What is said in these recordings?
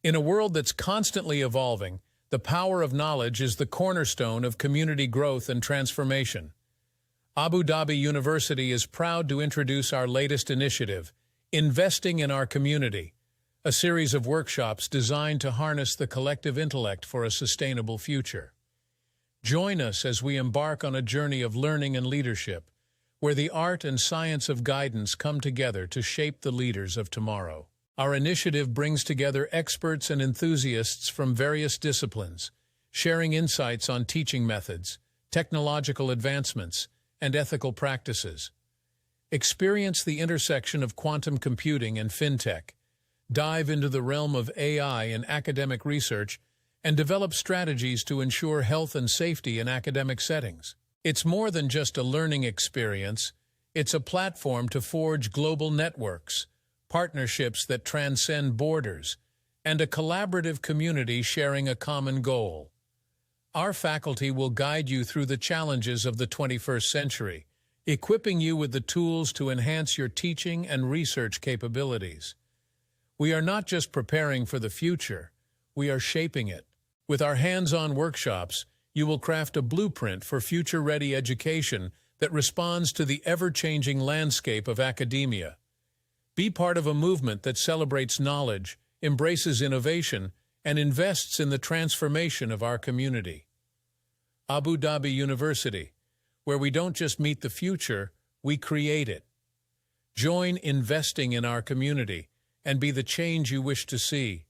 In a world that's constantly evolving, the power of knowledge is the cornerstone of community growth and transformation. Abu Dhabi University is proud to introduce our latest initiative, Investing in Our Community, a series of workshops designed to harness the collective intellect for a sustainable future. Join us as we embark on a journey of learning and leadership, where the art and science of guidance come together to shape the leaders of tomorrow. Our initiative brings together experts and enthusiasts from various disciplines, sharing insights on teaching methods, technological advancements, and ethical practices. Experience the intersection of quantum computing and fintech, dive into the realm of AI in academic research, and develop strategies to ensure health and safety in academic settings. It's more than just a learning experience, it's a platform to forge global networks, partnerships that transcend borders, and a collaborative community sharing a common goal. Our faculty will guide you through the challenges of the 21st century, equipping you with the tools to enhance your teaching and research capabilities. We are not just preparing for the future, we are shaping it. With our hands-on workshops, you will craft a blueprint for future-ready education that responds to the ever-changing landscape of academia. Be part of a movement that celebrates knowledge, embraces innovation, and invests in the transformation of our community. Abu Dhabi University, where we don't just meet the future, we create it. Join Investing in Our Community and be the change you wish to see.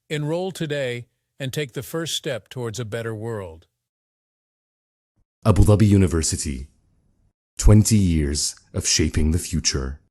Enroll today and take the first step towards a better world. Abu Dhabi University, 20 years of shaping the future.